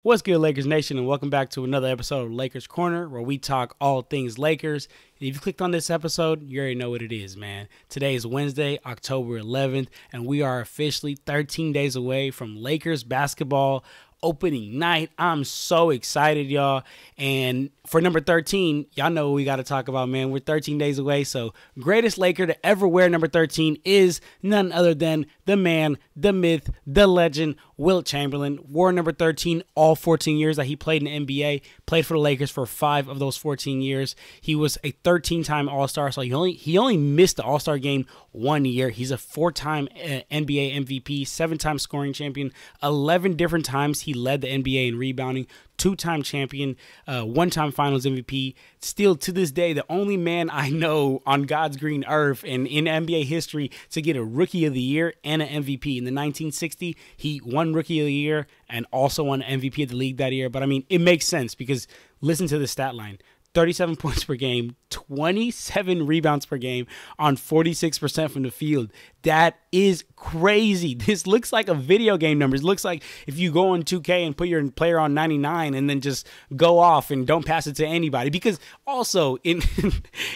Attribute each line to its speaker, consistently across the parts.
Speaker 1: What's good, Lakers Nation, and welcome back to another episode of Lakers Corner, where we talk all things Lakers. And if you clicked on this episode, you already know what it is, man. Today is Wednesday, October 11th, and we are officially 13 days away from Lakers basketball opening night. I'm so excited, y'all. And for number 13, y'all know what we got to talk about, man. We're 13 days away, so greatest Laker to ever wear number 13 is none other than the man, the myth, the legend, Wilt Chamberlain. Wore number 13 all 14 years that he played in the NBA, played for the Lakers for 5 of those 14 years. He was a 13-time All-Star, so he only missed the All-Star game 1 year. He's a 4-time NBA MVP, 7-time scoring champion, 11 different times he led the NBA in rebounding, 2-time champion, 1-time finals MVP. Still to this day, the only man I know on God's green earth and in NBA history to get a Rookie of the Year and an MVP. In the 1960, he won Rookie of the Year and also won MVP of the league that year. But I mean, it makes sense because listen to the stat line. 37 points per game, 27 rebounds per game on 46% from the field. That is crazy. This looks like a video game numbers. It looks like if you go on 2K and put your player on 99 and then just go off and don't pass it to anybody. Because also in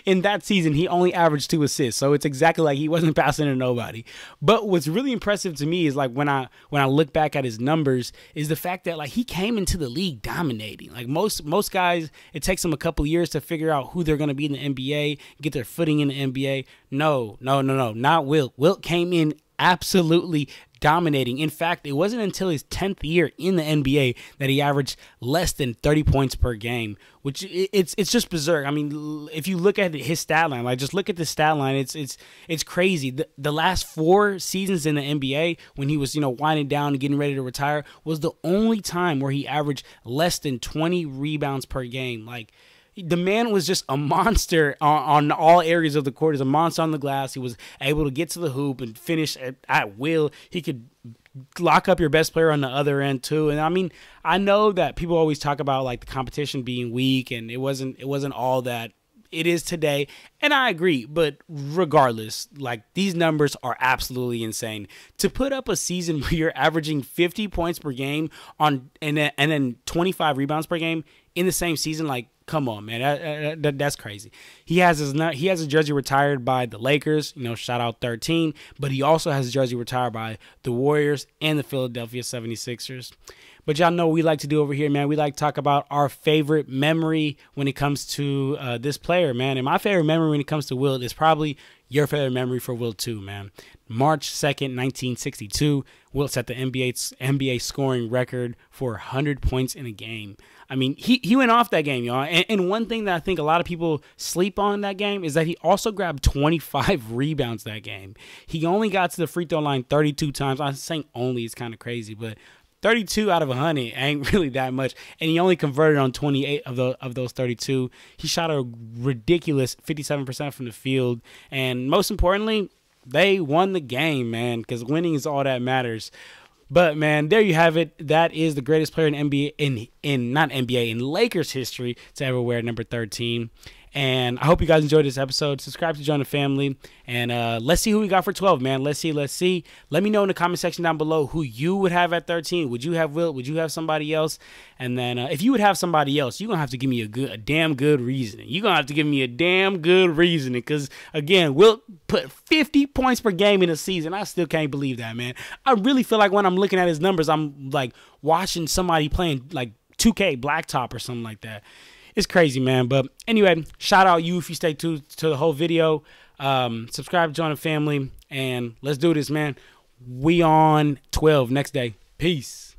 Speaker 1: in that season, he only averaged 2 assists. So it's exactly like he wasn't passing to nobody. But what's really impressive to me is like when I look back at his numbers is the fact that like he came into the league dominating. Like most guys, it takes them a couple years to figure out who they're going to be in the NBA, get their footing in the NBA. No, not Wilt. Wilt came in absolutely dominating. In fact, it wasn't until his 10th year in the NBA that he averaged less than 30 points per game, which it's just berserk. I mean, if you look at his stat line, like just look at the stat line, it's crazy. The last 4 seasons in the NBA when he was, winding down and getting ready to retire was the only time where he averaged less than 20 rebounds per game. Like, the man was just a monster on all areas of the court. He's a monster on the glass. He was able to get to the hoop and finish at will. He could lock up your best player on the other end too. And I mean, I know that people always talk about like the competition being weak, and it wasn't all that it is today, and I agree. But regardless, like these numbers are absolutely insane. To put up a season where you're averaging 50 points per game and then 25 rebounds per game in the same season, like, come on, man, that's crazy. He has a jersey retired by the Lakers, shout out 13, but he also has a jersey retired by the Warriors and the Philadelphia 76ers. But y'all know what we like to do over here, man. We like to talk about our favorite memory when it comes to this player, man. And my favorite memory when it comes to Wilt is probably your favorite memory for Wilt too, man. March 2nd, 1962, Wilt set the NBA scoring record for 100 points in a game. I mean, he went off that game, y'all. And one thing that I think a lot of people sleep on that game is that he also grabbed 25 rebounds that game. He only got to the free throw line 32 times. I'm saying only is kind of crazy, but 32 out of 100 ain't really that much, and he only converted on 28 of those 32. He shot a ridiculous 57% from the field, and most importantly, they won the game, man, because winning is all that matters. But man, there you have it. That is the greatest player in NBA in Lakers history to ever wear number 13. And I hope you guys enjoyed this episode. Subscribe to join the family. And let's see who we got for 12, man. Let's see. Let me know in the comment section down below who you would have at 13. Would you have Wilt? Would you have somebody else? And then if you would have somebody else, you're going to have to give me a damn good reasoning. You're going to have to give me a damn good reasoning. Because, again, Wilt put 50 points per game in a season. I still can't believe that, man. I really feel like when I'm looking at his numbers, I'm like watching somebody playing like 2K Blacktop or something like that. It's crazy, man. But anyway, shout out you if you stay to the whole video. Subscribe, join the family, and let's do this, man. We on 12 next day. Peace.